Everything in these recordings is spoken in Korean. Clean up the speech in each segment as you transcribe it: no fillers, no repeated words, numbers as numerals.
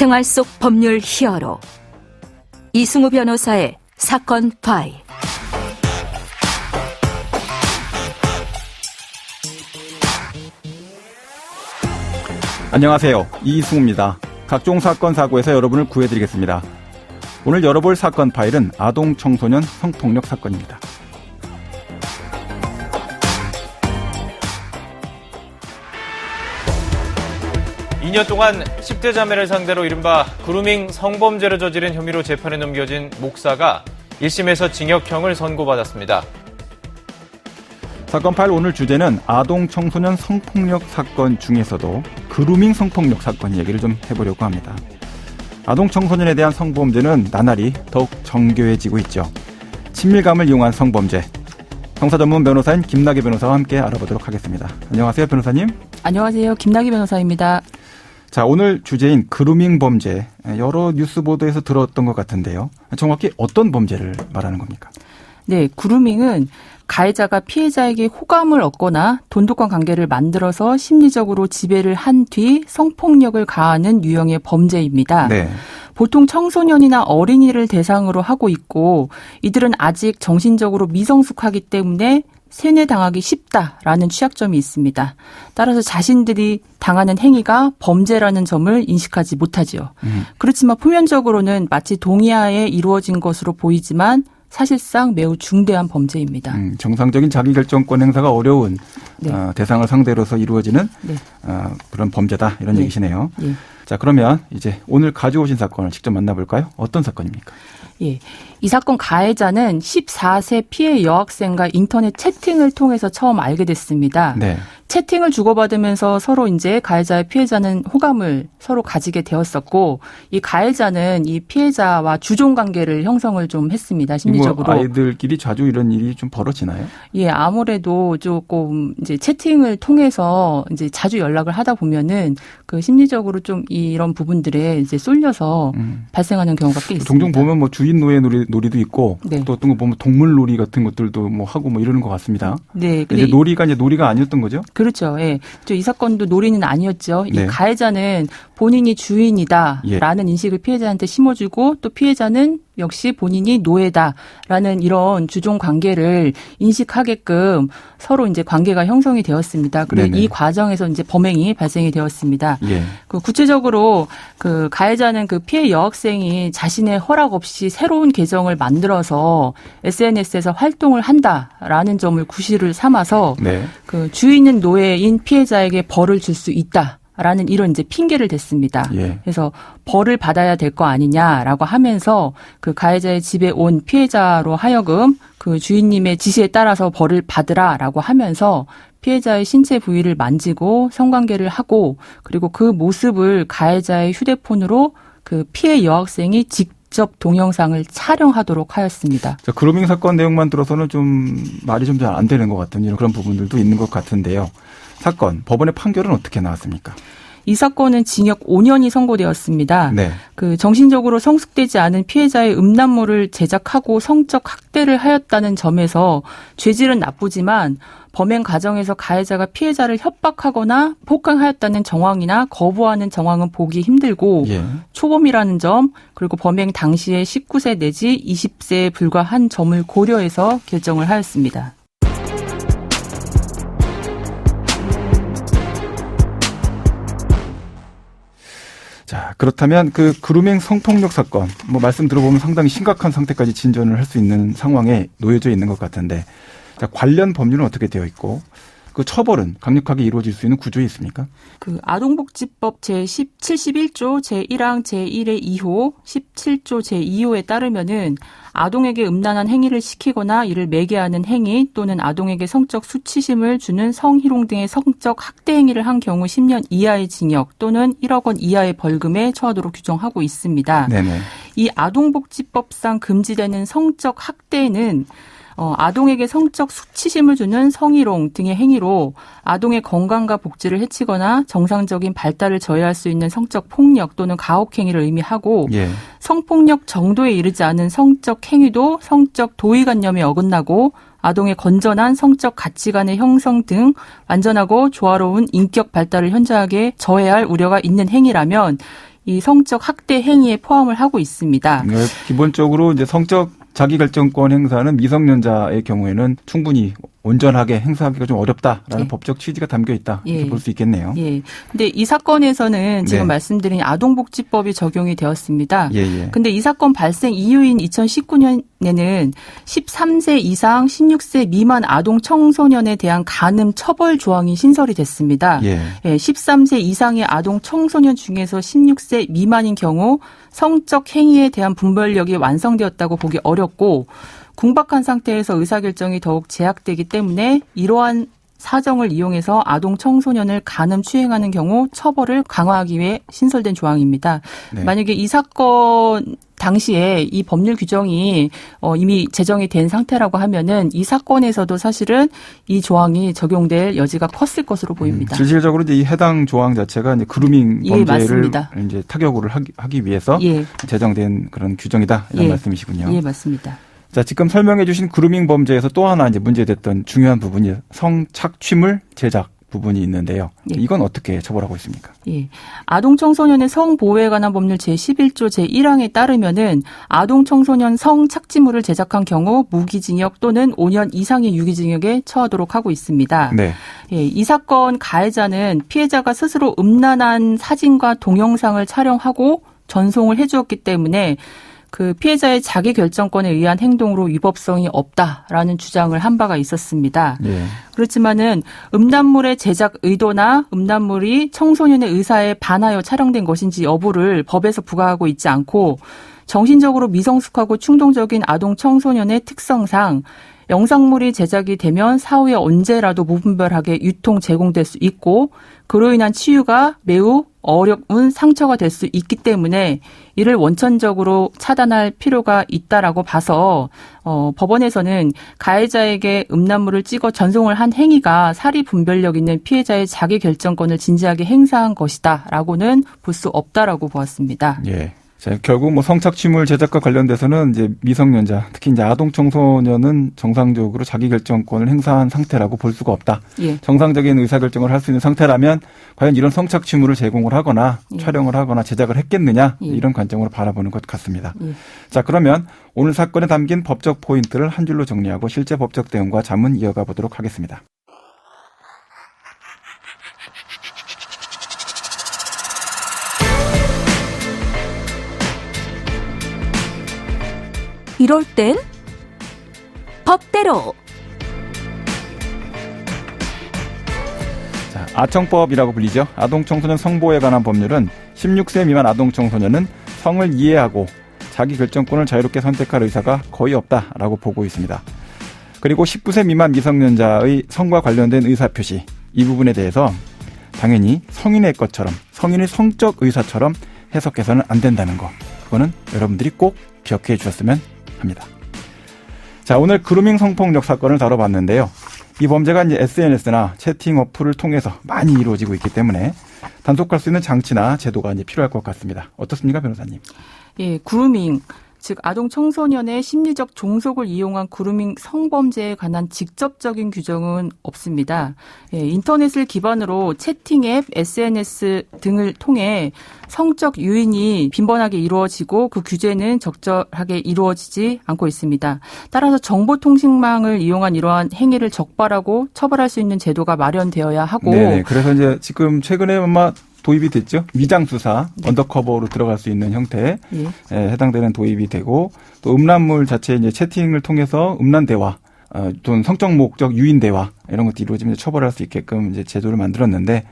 생활 속 법률 히어로 이승우 변호사의 사건 파일. 안녕하세요. 이승우입니다. 각종 사건 사고에서 여러분을 구해드리겠습니다. 오늘 열어볼 사건 파일은 아동 청소년 성폭력 사건입니다. 이 년 동안 10대 자매를 상대로 이른바 그루밍 성범죄를 저지른 혐의로 재판에 넘겨진 목사가 1심에서 징역형을 선고받았습니다. 사건 파일 오늘 주제는 아동 청소년 성폭력 사건 중에서도 그루밍 성폭력 사건 얘기를 좀 해보려고 합니다. 아동 청소년에 대한 성범죄는 나날이 더욱 정교해지고 있죠. 친밀감을 이용한 성범죄. 형사 전문 변호사인 김나기 변호사와 함께 알아보도록 하겠습니다. 안녕하세요, 변호사님. 안녕하세요. 김나기 변호사입니다. 자, 오늘 주제인 그루밍 범죄, 여러 뉴스 보도에서 들었던 것 같은데요. 정확히 어떤 범죄를 말하는 겁니까? 네, 그루밍은 가해자가 피해자에게 호감을 얻거나 돈독한 관계를 만들어서 심리적으로 지배를 한 뒤 성폭력을 가하는 유형의 범죄입니다. 네. 보통 청소년이나 어린이를 대상으로 하고 있고 이들은 아직 정신적으로 미성숙하기 때문에 세뇌당하기 쉽다라는 취약점이 있습니다. 따라서 자신들이 당하는 행위가 범죄라는 점을 인식하지 못하지요. 그렇지만 표면적으로는 마치 동의하에 이루어진 것으로 보이지만 사실상 매우 중대한 범죄입니다. 정상적인 자기결정권 행사가 어려운 네. 대상을 상대로서 이루어지는 네. 그런 범죄다 이런 네. 얘기시네요. 예. 자, 그러면 이제 오늘 가져오신 사건을 직접 만나볼까요? 어떤 사건입니까? 예. 이 사건 가해자는 14세 피해 여학생과 인터넷 채팅을 통해서 처음 알게 됐습니다. 네. 채팅을 주고받으면서 서로 이제 가해자와 피해자는 호감을 서로 가지게 되었었고 이 가해자는 이 피해자와 주종 관계를 형성을 좀 했습니다. 심리적으로. 뭐 아이들끼리 자주 이런 일이 좀 벌어지나요? 예, 아무래도 조금 이제 채팅을 통해서 이제 자주 연락을 하다 보면은 그 심리적으로 좀 이런 부분들에 이제 쏠려서 발생하는 경우가 꽤 있습니다. 종종 보면 뭐 주인 노예 놀이도 있고 네. 또 어떤 거 보면 동물 놀이 같은 것들도 뭐 하고 뭐 이러는 것 같습니다. 네. 이제 놀이가 아니었던 거죠? 그렇죠. 예. 이 사건도 놀이는 아니었죠. 네. 이 가해자는 본인이 주인이다라는 인식을 피해자한테 심어주고 또 피해자는 역시 본인이 노예다라는 이런 주종 관계를 인식하게끔 서로 이제 관계가 형성이 되었습니다. 그리고 네네. 이 과정에서 이제 범행이 발생이 되었습니다. 예. 그 구체적으로 그 가해자는 그 피해 여학생이 자신의 허락 없이 새로운 계정을 만들어서 SNS에서 활동을 한다라는 점을 구실을 삼아서 네. 그 주인은 노예인 피해자에게 벌을 줄 수 있다라는 이런 이제 핑계를 댔습니다. 예. 그래서 벌을 받아야 될 거 아니냐라고 하면서 그 가해자의 집에 온 피해자로 하여금 그 주인님의 지시에 따라서 벌을 받으라라고 하면서 피해자의 신체 부위를 만지고 성관계를 하고 그리고 그 모습을 가해자의 휴대폰으로 그 피해 여학생이 직접 동영상을 촬영하도록 하였습니다. 자, 그루밍 사건 내용만 들어서는 좀 말이 좀 잘 안 되는 것 같은 이런 그런 부분들도 있는 것 같은데요. 사건, 법원의 판결은 어떻게 나왔습니까? 이 사건은 징역 5년이 선고되었습니다. 네. 그 정신적으로 성숙되지 않은 피해자의 음란물을 제작하고 성적 학대를 하였다는 점에서 죄질은 나쁘지만 범행 과정에서 가해자가 피해자를 협박하거나 폭행하였다는 정황이나 거부하는 정황은 보기 힘들고 예. 초범이라는 점 그리고 범행 당시에 19세 내지 20세에 불과한 점을 고려해서 결정을 하였습니다. 자, 그렇다면 그 그루밍 성폭력 사건, 뭐 말씀 들어보면 상당히 심각한 상태까지 진전을 할 수 있는 상황에 놓여져 있는 것 같은데, 자, 관련 법률은 어떻게 되어 있고, 그 처벌은 강력하게 이루어질 수 있는 구조에 있습니까? 그 아동복지법 제71조 제1항 제1의 2호, 17조 제2호에 따르면은 아동에게 음란한 행위를 시키거나 이를 매개하는 행위 또는 아동에게 성적 수치심을 주는 성희롱 등의 성적 학대 행위를 한 경우 10년 이하의 징역 또는 1억 원 이하의 벌금에 처하도록 규정하고 있습니다. 네네. 이 아동복지법상 금지되는 성적 학대는 아동에게 성적 수치심을 주는 성희롱 등의 행위로 아동의 건강과 복지를 해치거나 정상적인 발달을 저해할 수 있는 성적 폭력 또는 가혹 행위를 의미하고 예. 성폭력 정도에 이르지 않은 성적 행위도 성적 도의관념에 어긋나고 아동의 건전한 성적 가치관의 형성 등 완전하고 조화로운 인격 발달을 현저하게 저해할 우려가 있는 행위라면 이 성적 학대 행위에 포함을 하고 있습니다. 네, 기본적으로 이제 성적 자기결정권 행사는 미성년자의 경우에는 충분히 온전하게 행사하기가 좀 어렵다라는 예. 법적 취지가 담겨 있다 이렇게 예. 볼 수 있겠네요. 예. 근데 이 사건에서는 지금 네. 말씀드린 아동복지법이 적용이 되었습니다. 예. 근데 이 사건 발생 이후인 2019년에는 13세 이상 16세 미만 아동 청소년에 대한 간음 처벌 조항이 신설이 됐습니다. 예. 13세 이상의 아동 청소년 중에서 16세 미만인 경우 성적 행위에 대한 분별력이 완성되었다고 보기 어렵고 궁박한 상태에서 의사결정이 더욱 제약되기 때문에 이러한 사정을 이용해서 아동 청소년을 간음 추행하는 경우 처벌을 강화하기 위해 신설된 조항입니다. 네. 만약에 이 사건 당시에 이 법률 규정이 이미 제정이 된 상태라고 하면은 이 사건에서도 사실은 이 조항이 적용될 여지가 컸을 것으로 보입니다. 실질적으로 이제 이 해당 조항 자체가 이제 그루밍 예, 범죄를 맞습니다. 이제 타격을 하기 위해서 예. 제정된 그런 규정이다 이런 예. 말씀이시군요. 예, 맞습니다. 자, 지금 설명해 주신 그루밍 범죄에서 또 하나 이제 문제됐던 중요한 부분이 성착취물 제작 부분이 있는데요. 예. 이건 어떻게 처벌하고 있습니까? 예. 아동 청소년의 성보호에 관한 법률 제11조 제1항에 따르면은 아동 청소년 성착취물을 제작한 경우 무기징역 또는 5년 이상의 유기징역에 처하도록 하고 있습니다. 네. 예, 이 사건 가해자는 피해자가 스스로 음란한 사진과 동영상을 촬영하고 전송을 해주었기 때문에 그 피해자의 자기 결정권에 의한 행동으로 위법성이 없다라는 주장을 한 바가 있었습니다. 예. 그렇지만은 음란물의 제작 의도나 음란물이 청소년의 의사에 반하여 촬영된 것인지 여부를 법에서 부과하고 있지 않고 정신적으로 미성숙하고 충동적인 아동 청소년의 특성상 영상물이 제작이 되면 사후에 언제라도 무분별하게 유통 제공될 수 있고 그로 인한 치유가 매우 어려운 상처가 될 수 있기 때문에 이를 원천적으로 차단할 필요가 있다라고 봐서 법원에서는 가해자에게 음란물을 찍어 전송을 한 행위가 사리 분별력 있는 피해자의 자기 결정권을 진지하게 행사한 것이다라고는 볼 수 없다라고 보았습니다. 예. 자, 결국 뭐 성착취물 제작과 관련돼서는 이제 미성년자, 특히 이제 아동 청소년은 정상적으로 자기 결정권을 행사한 상태라고 볼 수가 없다. 예. 정상적인 의사결정을 할 수 있는 상태라면 과연 이런 성착취물을 제공을 하거나 예. 촬영을 하거나 제작을 했겠느냐 예. 이런 관점으로 바라보는 것 같습니다. 예. 자, 그러면 오늘 사건에 담긴 법적 포인트를 한 줄로 정리하고 실제 법적 대응과 자문 이어가 보도록 하겠습니다. 이럴 땐 법대로. 자, 아청법이라고 불리죠. 아동 청소년 성보호에 관한 법률은 16세 미만 아동 청소년은 성을 이해하고 자기 결정권을 자유롭게 선택할 의사가 거의 없다라고 보고 있습니다. 그리고 19세 미만 미성년자의 성과 관련된 의사표시, 이 부분에 대해서 당연히 성인의 것처럼, 성인의 성적 의사처럼 해석해서는 안 된다는 거. 그거는 여러분들이 꼭 기억해 주셨으면 합니다. 자, 오늘 그루밍 성폭력 사건을 다뤄봤는데요. 이 범죄가 이제 SNS나 채팅 어플을 통해서 많이 이루어지고 있기 때문에 단속할 수 있는 장치나 제도가 이제 필요할 것 같습니다. 어떻습니까, 변호사님? 예, 그루밍. 즉 아동 청소년의 심리적 종속을 이용한 그루밍 성범죄에 관한 직접적인 규정은 없습니다. 예, 인터넷을 기반으로 채팅 앱, SNS 등을 통해 성적 유인이 빈번하게 이루어지고 그 규제는 적절하게 이루어지지 않고 있습니다. 따라서 정보통신망을 이용한 이러한 행위를 적발하고 처벌할 수 있는 제도가 마련되어야 하고. 네, 그래서 이제 지금 최근에 아마 도입이 됐죠. 위장수사, 언더커버로 들어갈 수 있는 형태에 예. 해당되는 도입이 되고 또 음란물 자체 이제 채팅을 통해서 음란 대화, 또는 성적 목적 유인 대화 이런 것도 이루어지면 처벌할 수 있게끔 이제 제도를 만들었는데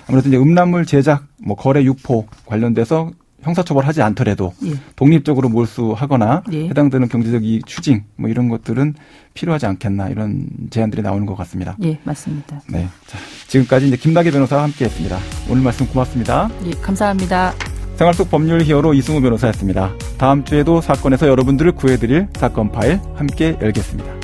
아무래도 이제 음란물 제작, 뭐 거래 유포 관련돼서 형사처벌하지 않더라도 예. 독립적으로 몰수하거나 예. 해당되는 경제적 이익 추징 뭐 이런 것들은 필요하지 않겠나 이런 제안들이 나오는 것 같습니다. 예, 맞습니다. 네, 자, 지금까지 이제 김나게 변호사와 함께했습니다. 오늘 말씀 고맙습니다. 예, 감사합니다. 생활 속 법률 히어로 이승우 변호사였습니다. 다음 주에도 사건에서 여러분들을 구해드릴 사건 파일 함께 열겠습니다.